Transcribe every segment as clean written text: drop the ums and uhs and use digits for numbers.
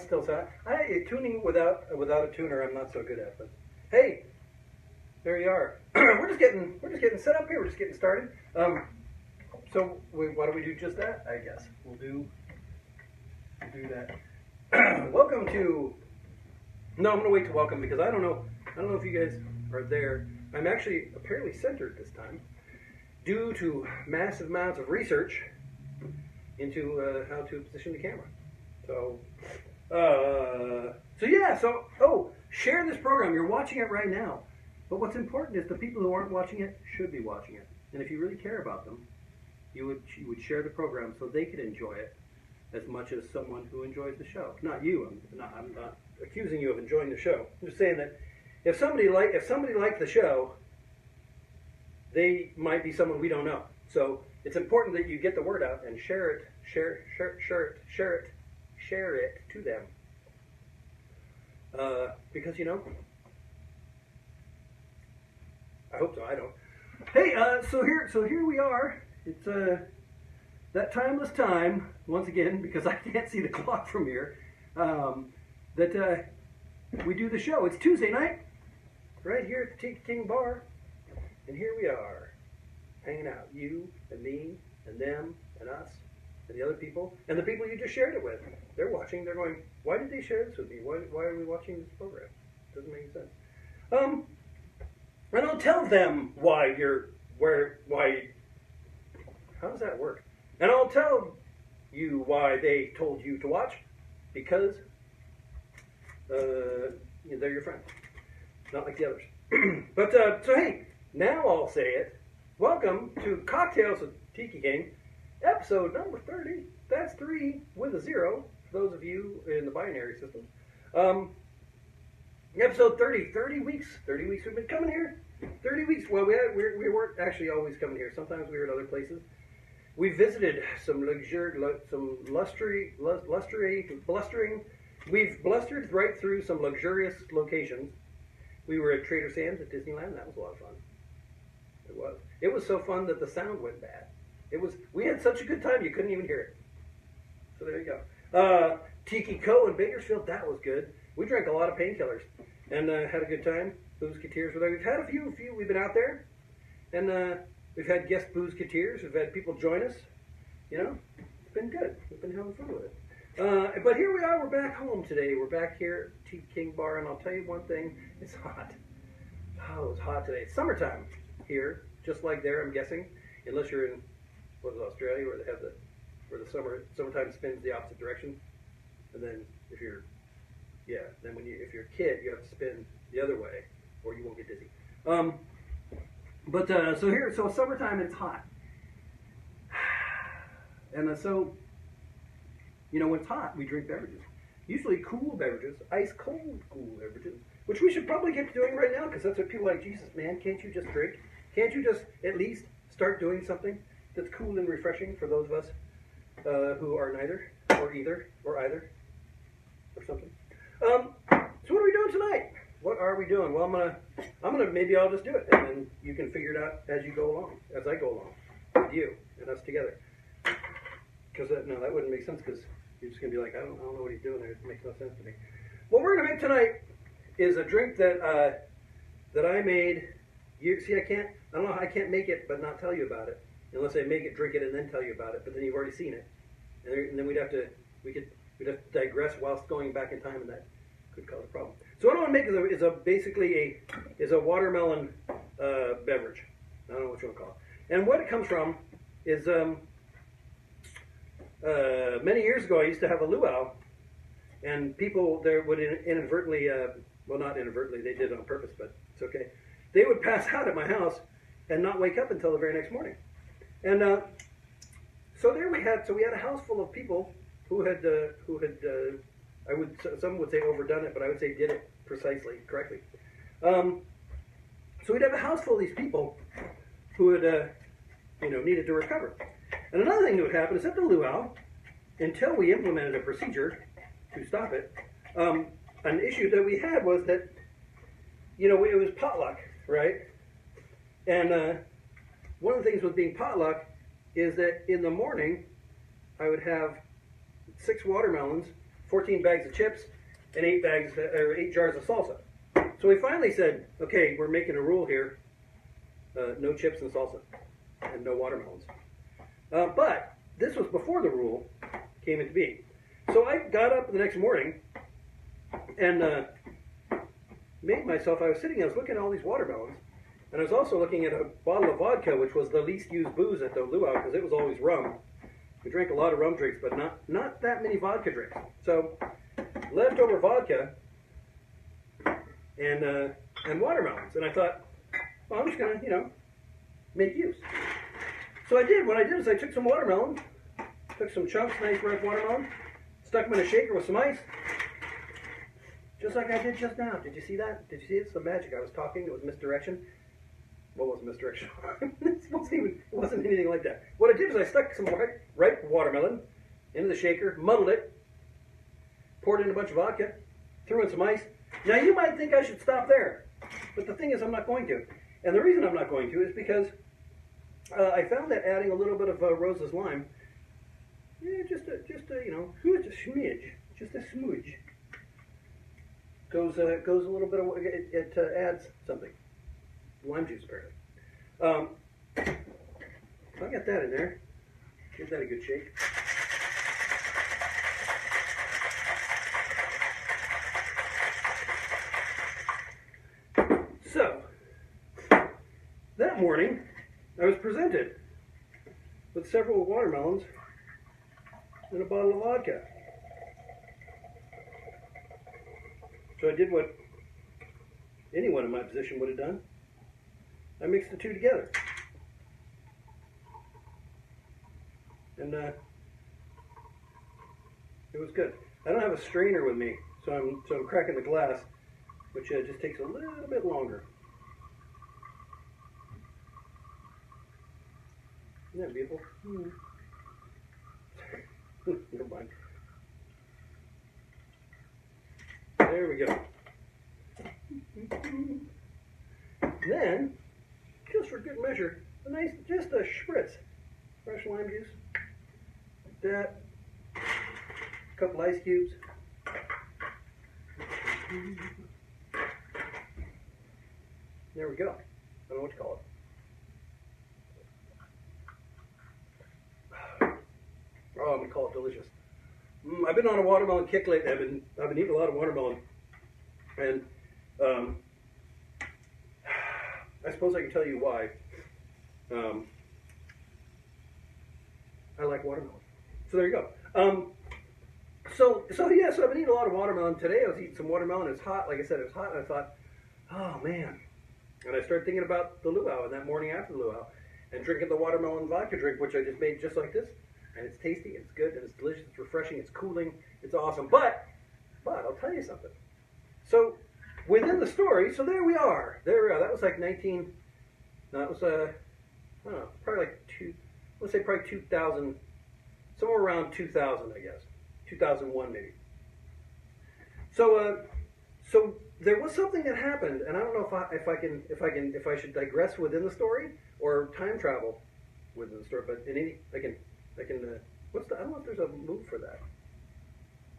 still sound. Tuning without a tuner, I'm not so good at. But hey, there you are. we're just getting set up here. We're just getting started. So why don't we do just that? I guess we'll do that. Welcome to. No, I'm gonna wait to welcome because I don't know if you guys are there. I'm actually apparently centered this time, due to massive amounts of research into how to position the camera. So share this program. You're watching it right now. But what's important is the people who aren't watching it should be watching it. And if you really care about them, you would share the program so they could enjoy it as much as someone who enjoys the show. Not you. I'm not accusing you of enjoying the show. I'm just saying that if somebody liked the show, they might be someone we don't know. So it's important that you get the word out and share it to them. Because I hope so. I don't. Hey, so here we are. It's that timeless time once again, because I can't see the clock from here. That we do the show. It's Tuesday night, right here at the Tiki King bar, and here we are, hanging out. You and me and them and us and the other people and the people you just shared it with. They're watching. They're going, why did they share this with me? Why are we watching this program? Doesn't make sense. And I'll tell them why. How does that work? And I'll tell you why they told you to watch, because they're your friend, not like the others. But so hey, now I'll say it. Welcome to Cocktales with Tiki King, episode number 30. That's 3 with a 0 for those of you in the binary system. Episode 30. 30 weeks. 30 weeks we've been coming here. 30 weeks. Well, we weren't actually always coming here. Sometimes we were at other places. We visited some blustering. We've blustered right through some luxurious locations. We were at Trader Sam's at Disneyland. That was a lot of fun. It was. It was so fun that the sound went bad. We had such a good time you couldn't even hear it. So there you go. Tiki Co. in Bakersfield. That was good. We drank a lot of painkillers and had a good time. Boozeketeers were there. We've had a few. We've been out there, and we've had guest Boozeketeers. We've had people join us. It's been good. We've been having fun with it. But here we are. We're back home today. We're back here at Tiki King Bar, and I'll tell you one thing. It's hot. Oh, it's hot today. It's summertime here, just like there, I'm guessing. Unless you're in Australia, where they have where the summertime spins the opposite direction, and then if you're a kid, you have to spin the other way, or you won't get dizzy. So summertime, it's hot. And so, when it's hot, we drink beverages. Usually cool beverages, ice-cold cool beverages, which we should probably get to doing right now, because that's what people are like, Jesus, man, can't you just drink? Can't you just at least start doing something that's cool and refreshing for those of us who are neither, or either, or either, or something? So what are we doing tonight? What are we doing? Well, maybe I'll just do it, and then you can figure it out as I go along, with you and us together. Because that wouldn't make sense, because you're just going to be like, I don't know what he's doing there. It makes no sense to me. What we're going to make tonight is a drink that I made. I can't make it but not tell you about it, unless I make it, drink it, and then tell you about it. But then you've already seen it, and then we'd have to digress whilst going back in time, and that could cause a problem. So what I want to make is a watermelon beverage. I don't know what you want to call it. And what it comes from is many years ago I used to have a luau, and people there would inadvertently, well, not inadvertently, they did it on purpose, but it's okay. They would pass out at my house and not wake up until the very next morning. And so we had a house full of people who had some would say overdone it, but I would say did it correctly. So we'd have a house full of these people who had needed to recover. And another thing that would happen is at the luau, until we implemented a procedure to stop it, an issue that we had was that, it was potluck, right? And one of the things with being potluck is that in the morning, I would have 6 watermelons 14 bags of chips, and 8 jars of salsa. So we finally said, okay, we're making a rule here: no chips and salsa, and no watermelons. But this was before the rule came into being. So I got up the next morning and made myself. I was looking at all these watermelons, and I was also looking at a bottle of vodka, which was the least used booze at the luau because it was always rum. We drank a lot of rum drinks, but not that many vodka drinks. So leftover vodka and watermelons, and I thought, well, I'm just gonna make use. So I did. What I did is I took some watermelon, took some chunks, nice ripe watermelon, stuck them in a shaker with some ice, just like I did just now. Did you see that? Did you see it? It's the magic. I was talking. It was misdirection. What was misdirection? It wasn't anything like that. What I did is I stuck some ripe watermelon into the shaker, muddled it, poured in a bunch of vodka, threw in some ice. Now you might think I should stop there, but the thing is I'm not going to. And the reason I'm not going to is because I found that adding a little bit of Rose's lime, just a smidge, just a smudge, goes a little bit of it adds something. Lime juice, apparently. So I got that in there. Give that a good shake. So that morning, I was presented with several watermelons and a bottle of vodka. So I did what anyone in my position would have done. I mixed the two together. And it was good. I don't have a strainer with me, so I'm cracking the glass, which just takes a little bit longer. Isn't that beautiful? Never mind. There we go. Then, just for good measure, just a spritz, fresh lime juice, like that. A couple ice cubes. There we go. I don't know what to call it. Oh, I'm gonna call it delicious. I've been on a watermelon kick lately. I've been eating a lot of watermelon, and I suppose I can tell you why. I like watermelon. So there you go. So I've been eating a lot of watermelon. Today I was eating some watermelon. It's hot. Like I said, it was hot, and I thought, oh man. And I started thinking about the luau and that morning after the luau, and drinking the watermelon vodka drink, which I just made just like this. And it's tasty, it's good, and it's delicious, it's refreshing, it's cooling, it's awesome. But I'll tell you something. So within the story, so there we are. That was like that was I don't know, probably like let's say probably 2000, somewhere around 2000, I guess. 2001 maybe. So there was something that happened, and I don't know if I should digress within the story or time travel within the story, but I can I don't know if there's a move for that.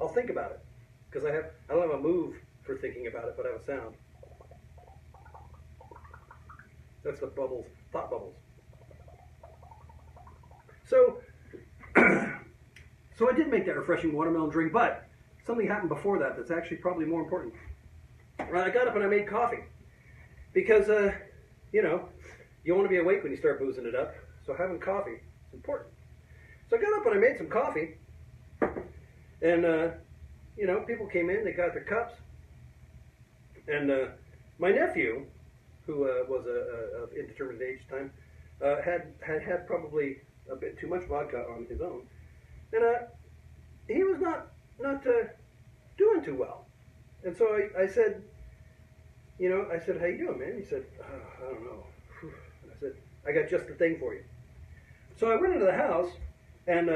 I'll think about it, because I don't have a move for thinking about it, but I have a sound. That's the bubbles, thought bubbles. So I did make that refreshing watermelon drink, but something happened before that that's actually probably more important. I got up and I made coffee, because you want to be awake when you start boozing it up, so having coffee is important. So I got up and I made some coffee, and people came in, they got their cups, and my nephew, who was of indeterminate age at the time, had probably a bit too much vodka on his own, and he was not doing too well, and so I said, how you doing, man? He said, I don't know. And I said, I got just the thing for you. So I went into the house. And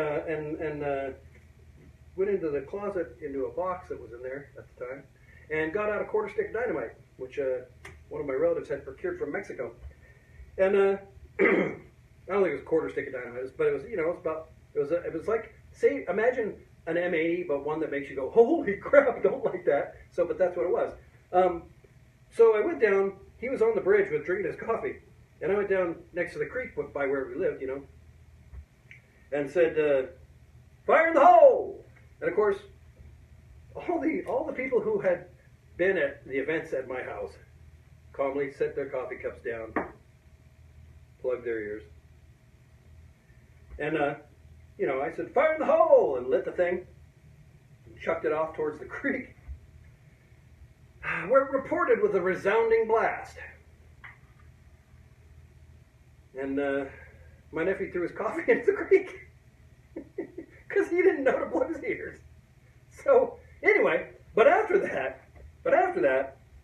went into the closet, into a box that was in there at the time, and got out a quarter stick of dynamite, which one of my relatives had procured from Mexico. And I don't think it was a quarter stick of dynamite, but it was, it was like, say, imagine an M80, but one that makes you go, holy crap, don't like that. So, but that's what it was. So I went down. He was on the bridge with drinking his coffee, and I went down next to the creek by where we lived, and said, "Fire in the hole!" And of course, all the people who had been at the events at my house calmly set their coffee cups down, plugged their ears, and I said, "Fire in the hole!" and lit the thing, and chucked it off towards the creek. Where it reported with a resounding blast. And my nephew threw his coffee into the creek because he didn't know to plug his ears. So anyway, but after that,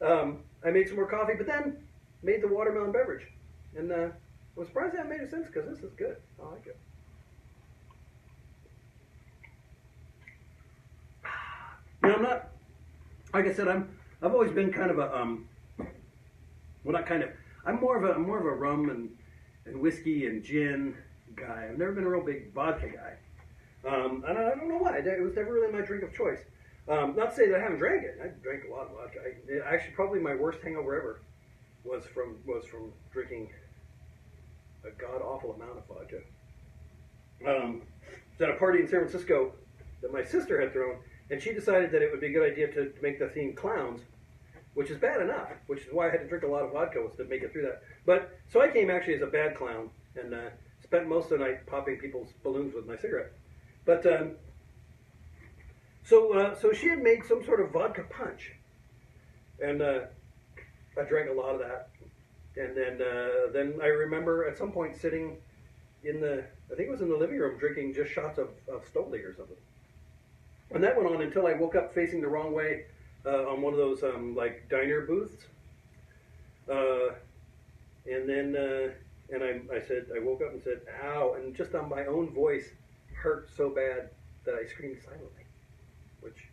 I made some more coffee, but then made the watermelon beverage, and I was surprised that made sense because this is good. I like it. I'm not, like I said, I've always been kind of a I'm more of a rum and whiskey and gin guy. I've never been a real big vodka guy. And I don't know why. It was never really my drink of choice. Not to say that I haven't drank it. I drank a lot of vodka. Actually, probably my worst hangover ever was from drinking a god awful amount of vodka. I was at a party in San Francisco that my sister had thrown, and she decided that it would be a good idea to make the theme clowns, which is bad enough, which is why I had to drink a lot of vodka was to make it through that. But so I came actually as a bad clown and spent most of the night popping people's balloons with my cigarette. But so she had made some sort of vodka punch, and I drank a lot of that. And then I remember at some point sitting I think it was in the living room, drinking just shots of Stoli or something. And that went on until I woke up facing the wrong way on one of those like diner booths. And then I woke up and said, "Ow!" And just on my own voice hurt so bad that I screamed silently, which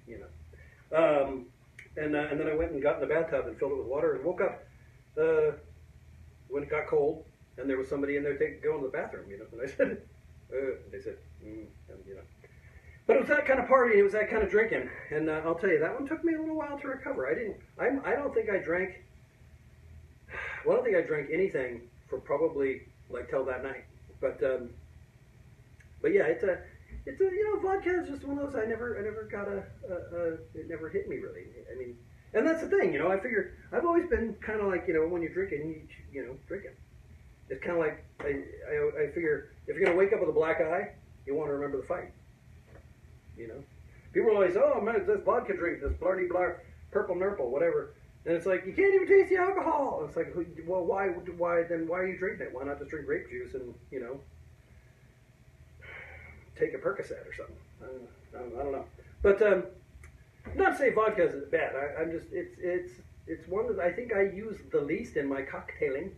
and then I went and got in the bathtub and filled it with water and woke up when it got cold and there was somebody in there going to the bathroom, And I said, they said, and. But it was that kind of party, it was that kind of drinking, and I'll tell you, that one took me a little while to recover. I don't think I drank anything for probably like till that night. But yeah, it's vodka is just one of those I never got it never hit me really. I mean, and that's the thing, I figure I've always been kind of like, when you're drinking, drinking. It's kind of like I figure if you're gonna wake up with a black eye, you want to remember the fight. People are always, oh man, it's this vodka drink, this blarty blar, purple nurple, whatever. And it's like, you can't even taste the alcohol. And it's like, well, why are you drinking it? Why not just drink grape juice and, take a Percocet or something? I don't know. But, not to say vodka is bad. I'm just, it's one that I think I use the least in my cocktailing,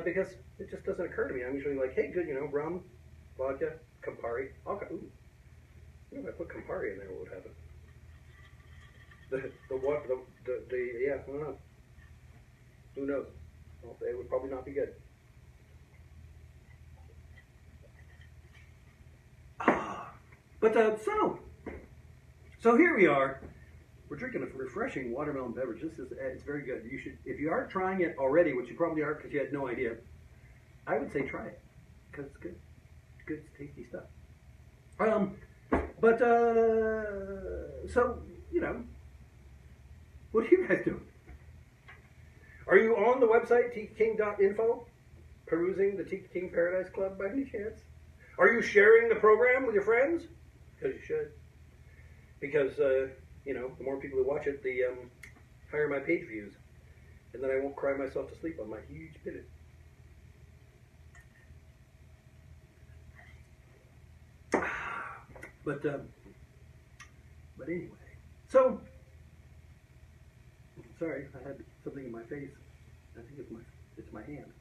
because it just doesn't occur to me. I'm usually like, hey, good, rum, vodka, Campari, alcohol. Ooh. If I put Campari in there, what would happen? Yeah, I don't know. Who knows? Well, it would probably not be good. But so here we are. We're drinking a refreshing watermelon beverage. It's very good. You should, if you aren't trying it already, which you probably aren't because you had no idea, I would say try it because it's good. It's good, tasty stuff. But, so, what are you guys doing? Are you on the website, tikiking.info, perusing the Tiki King Paradise Club by any chance? Are you sharing the program with your friends? Because you should. Because, the more people who watch it, the higher my page views. And then I won't cry myself to sleep on my huge pillow. But anyway, so sorry, I had something in my face. I think it's my hand.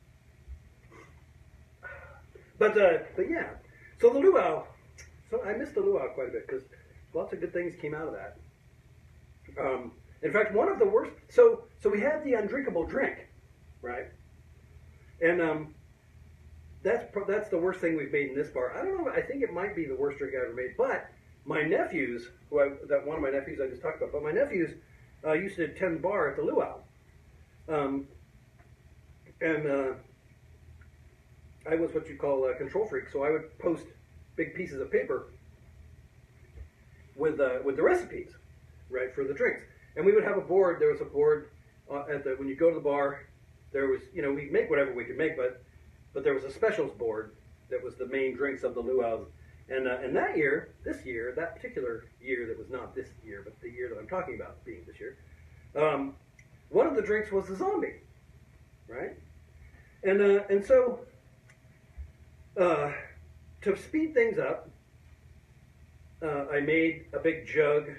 But yeah, so the luau. So I missed the luau quite a bit because lots of good things came out of that. In fact, one of the worst. So we had the undrinkable drink, right? And that's the worst thing we've made in this bar. I don't know. I think it might be the worst drink I ever made, but my nephews, that one of my nephews I just talked about, but my nephews used to attend bar at the Luau. And I was what you call a control freak, so I would post big pieces of paper with the recipes, right, for the drinks. And we would have a board. There was a board when you go to the bar. There was, we'd make whatever we could make, but there was a specials board that was the main drinks of the luau's. And that particular year that was not this year, but the year that I'm talking about being this year, one of the drinks was the zombie, right? And so to speed things up, I made a big jug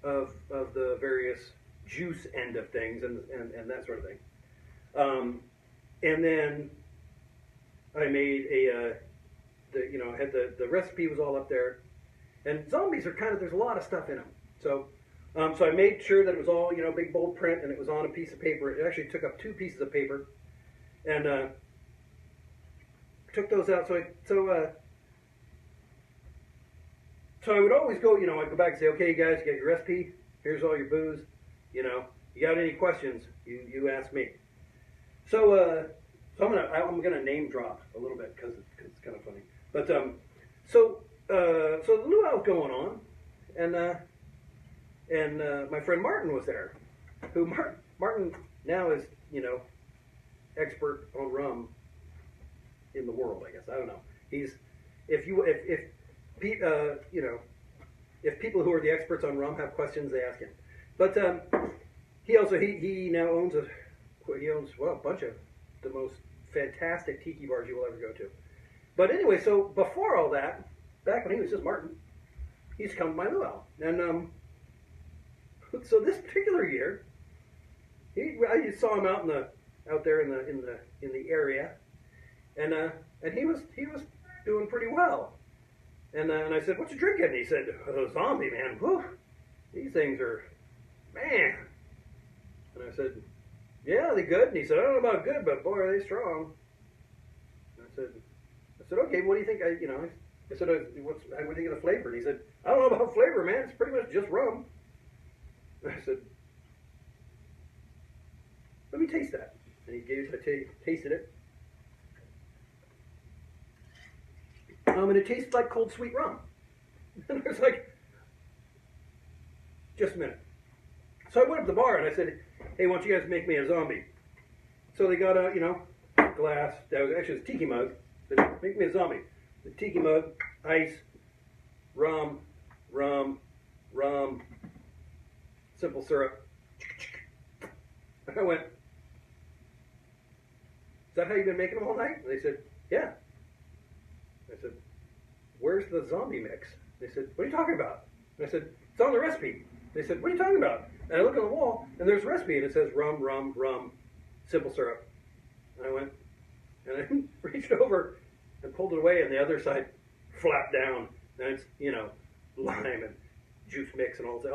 of the various juice end of things and that sort of thing. And then I made I had the recipe was all up there. And zombies are there's a lot of stuff in them. So I made sure that it was all, big bold print and it was on a piece of paper. It actually took up 2 pieces of paper. And took those out. So I would always go, I'd go back and say, okay, you guys, you got your recipe. Here's all your booze. You got any questions, you ask me. So I'm gonna name drop a little bit because it's kind of funny. But so the luau was going on, and my friend Martin was there. Who Martin now is expert on rum in the world, I guess. I don't know. He's if people who are the experts on rum have questions, they ask him. But he now owns a bunch of the most fantastic tiki bars you will ever go to. But anyway, so before all that, back when he was just Martin, he used to come to my luau, and so this particular year, I just saw him out there in the area, and he was doing pretty well. And I said, "What you drinking?" And he said, "Oh, zombie, man. Whew, these things are, man." And I said, "Yeah, they're good." And he said, "I don't know about good, but boy, are they strong." And I said, "Okay, what do you think?" I said, what do you think of the flavor?" And he said, "I don't know about flavor, man. It's pretty much just rum." And I said, "Let me taste that." And he tasted it. And it tasted like cold sweet rum. And I was like, just a minute. So I went up to the bar and I said, "Hey, why don't you guys make me a zombie?" So they got a, glass. That was actually a tiki mug. They said, "Make me a zombie." The tiki mug, ice, rum, simple syrup. And I went, "Is that how you've been making them all night?" And they said, "Yeah." I said, "Where's the zombie mix?" They said, "What are you talking about?" And I said, "It's on the recipe." They said, "What are you talking about?" And I look on the wall, and there's a recipe, and it says rum, simple syrup. And I went, and I reached over and pulled it away, and the other side flapped down. And it's, lime and juice mix and all the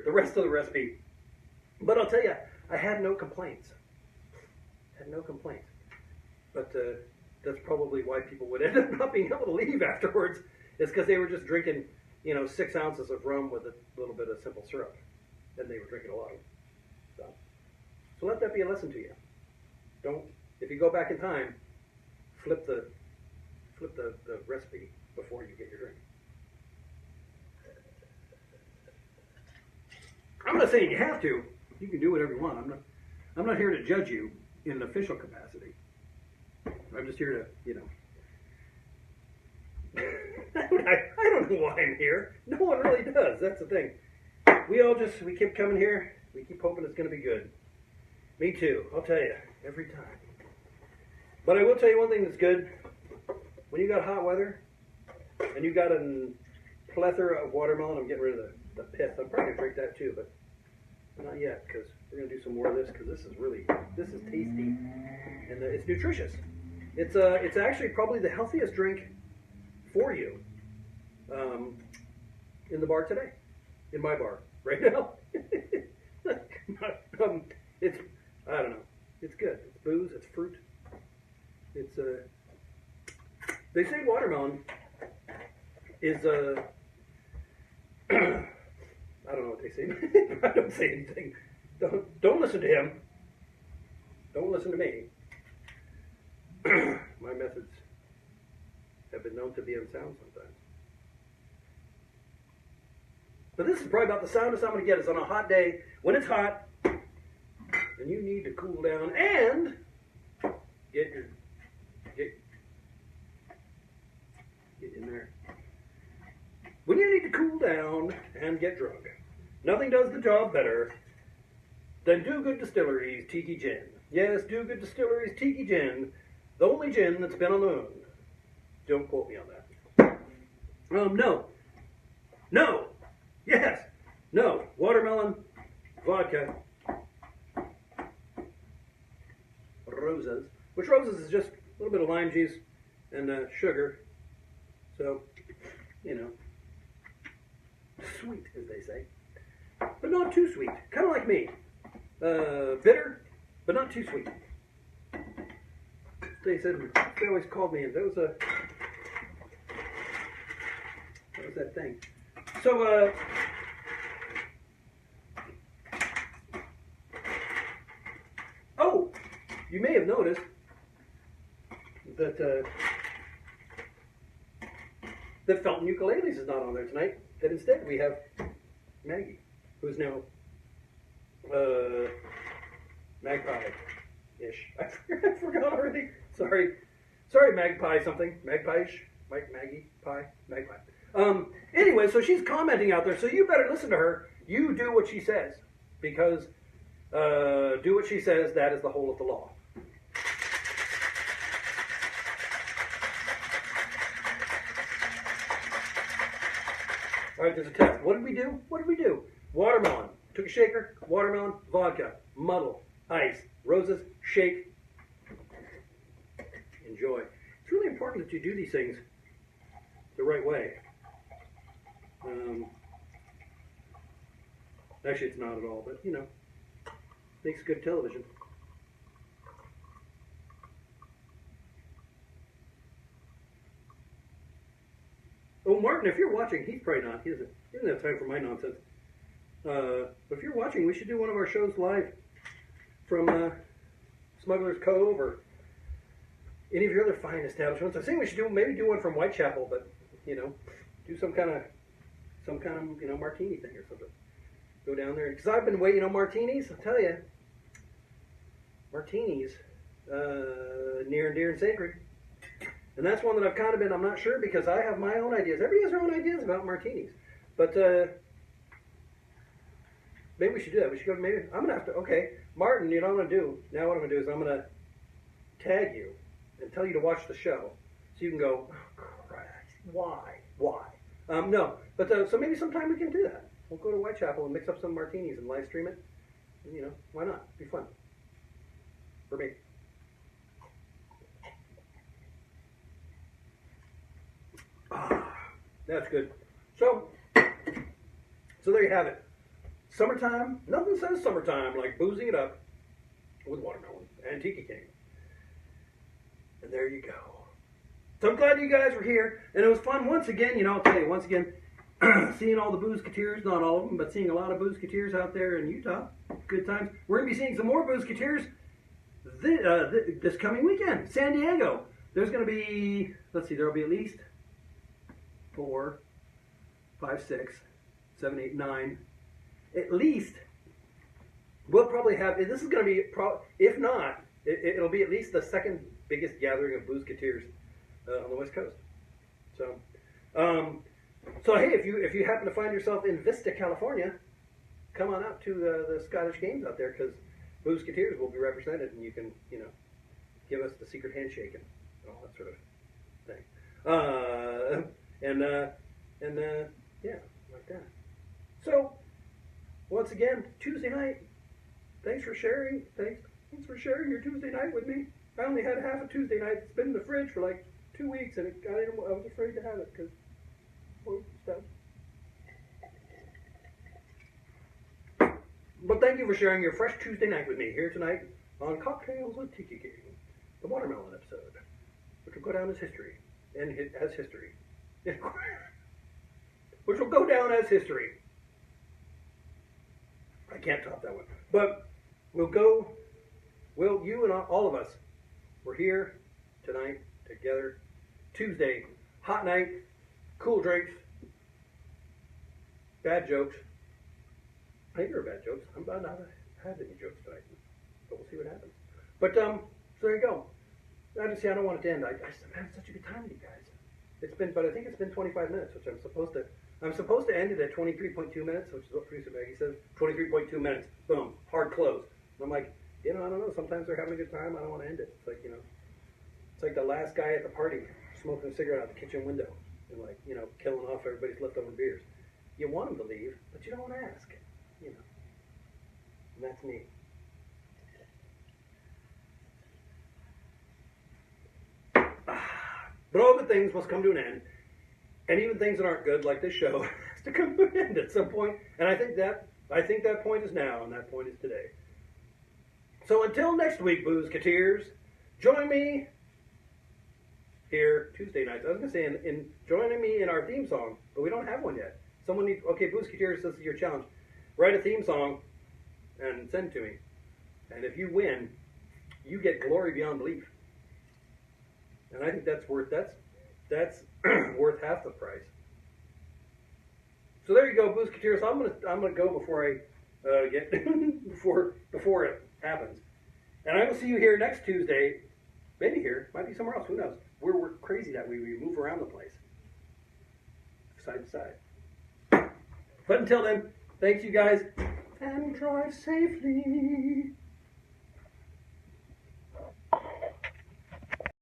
rest of the recipe. But I'll tell you, I had no complaints. But that's probably why people would end up not being able to leave afterwards, is because they were just drinking, 6 ounces of rum with a little bit of simple syrup. And they were drinking a lot of it. So let that be a lesson to you. If you go back in time, flip the recipe before you get your drink. I'm not saying you have to. You can do whatever you want. I'm not here to judge you in an official capacity. I'm just here to, I don't know why I'm here. No one really does. That's the thing. We keep coming here. We keep hoping it's going to be good. Me too. I'll tell you, every time. But I will tell you one thing that's good. When you got hot weather, and you got a plethora of watermelon, I'm getting rid of the pith. I'm probably going to drink that too, but not yet, because we're going to do some more of this, because this is tasty, and it's nutritious. It's actually probably the healthiest drink for you in the bar today, in my bar right now. It's, I don't know, it's good. It's booze, it's fruit. It's they say watermelon is I don't know what they say. I don't say anything. Don't listen to him. Don't listen to me. My methods have been known to be unsound sometimes. But this is probably about the soundest I'm going to get. Is on a hot day when it's hot and you need to cool down and get in there. When you need to cool down and get drunk, nothing does the job better than Do Good Distillery's Tiki Gin. Yes, Do Good Distillery's Tiki Gin, the only gin that's been on the moon. Don't quote me on that. No. Yes. No. Watermelon, vodka, roses. Which roses is just a little bit of lime juice and sugar. So, you know, sweet, as they say. But not too sweet. Kind of like me. Bitter, but not too sweet. They said, they always called me, and that was that thing. So, oh, you may have noticed that, that Felton Ukuleles is not on there tonight. That instead we have Maggie, who is now, Magpie-ish. I forgot already. Sorry, Magpie something. Magpie-ish? Maggie Pie? Magpie. Anyway, so she's commenting out there, so you better listen to her. You do what she says, because do what she says, that is the whole of the law. All right, there's a test. What did we do? Watermelon. Took a shaker, watermelon, vodka, muddle, ice, roses, shake. Enjoy. It's really important that you do these things the right way. Actually, it's not at all, but, you know, makes good television. Oh, Martin, if you're watching, he's probably not. He doesn't have time for my nonsense. But if you're watching, we should do one of our shows live from Smuggler's Cove or any of your other fine establishments. I think we should maybe do one from Whitechapel, but, you know, do some kind of you know, martini thing or something. Go down there, because I've been waiting, you know, martinis. I'll tell you, martinis, near and dear and sacred. And that's one that I've kind of been, I'm not sure, because I have my own ideas. Everybody has their own ideas about martinis. But maybe we should do that. We should go, maybe, I'm going to have to, okay, Martin, you know what I'm going to do? Now what I'm going to do is I'm going to tag you and tell you to watch the show. So you can go, oh, Christ, why? No, but so maybe sometime we can do that. We'll go to Whitechapel and mix up some martinis and live stream it. And, you know, why not? It'd be fun. For me. That's good. So there you have it. Summertime. Nothing says summertime like boozing it up with watermelon and Tiki King. And there you go. So I'm glad you guys were here. And it was fun once again, you know, I'll tell you, once again, seeing all the Boozeketeers, not all of them, but seeing a lot of Boozeketeers out there in Utah. Good times. We're going to be seeing some more Boozeketeers this coming weekend. San Diego. There's going to be, let's see, there will be at least 4, 5, 6, 7, 8, 9. At least, we'll probably have, this is going to be, if not, it'll be at least the second biggest gathering of Boozeketeers on the West Coast. So hey, if you happen to find yourself in Vista, California, come on out to the Scottish Games out there, because Boozeketeers will be represented, and you can, you know, give us the secret handshake and all that sort of thing. Yeah, like that. So, once again, Tuesday night. Thanks for sharing. Thanks for sharing your Tuesday night with me. I only had half a Tuesday night. It's been in the fridge for like 2 weeks, and I was afraid to have it because stuff. But thank you for sharing your fresh Tuesday night with me here tonight on Cocktales with Tiki King, the watermelon episode, which will go down as history, and as history, which will go down down as history. I can't top that one. But you and all of us, we're here tonight together. Tuesday, hot night, cool drinks, bad jokes. I think there are bad jokes. I'm about not to have any jokes tonight, but we'll see what happens. But so there you go. Obviously, I don't want it to end. I'm having such a good time with you guys. But I think it's been 25 minutes, which I'm supposed to end it at 23.2 minutes, which is what producer Maggie says. 23.2 minutes. Boom. Hard close. And I'm like, I don't know. Sometimes they're having a good time. I don't want to end it. It's like, it's like the last guy at the party smoking a cigarette out the kitchen window and killing off everybody's leftover beers. You want them to leave, but you don't want to ask. And that's me. But all good things must come to an end. And even things that aren't good, like this show, has to come to an end at some point. And I think that point is now, and that point is today. So until next week, Boozeketeers, join me here Tuesday nights. I was going to say in joining me in our theme song, but we don't have one yet. Boozeketeers, this is your challenge. Write a theme song and send it to me. And if you win, you get glory beyond belief. And I think that's worth worth half the price. So there you go, Boozeketeers. I'm gonna go before I get before it happens. And I will see you here next Tuesday. Maybe here, might be somewhere else. Who knows? We're crazy that way. We move around the place, side to side. But until then, thanks you guys, and drive safely.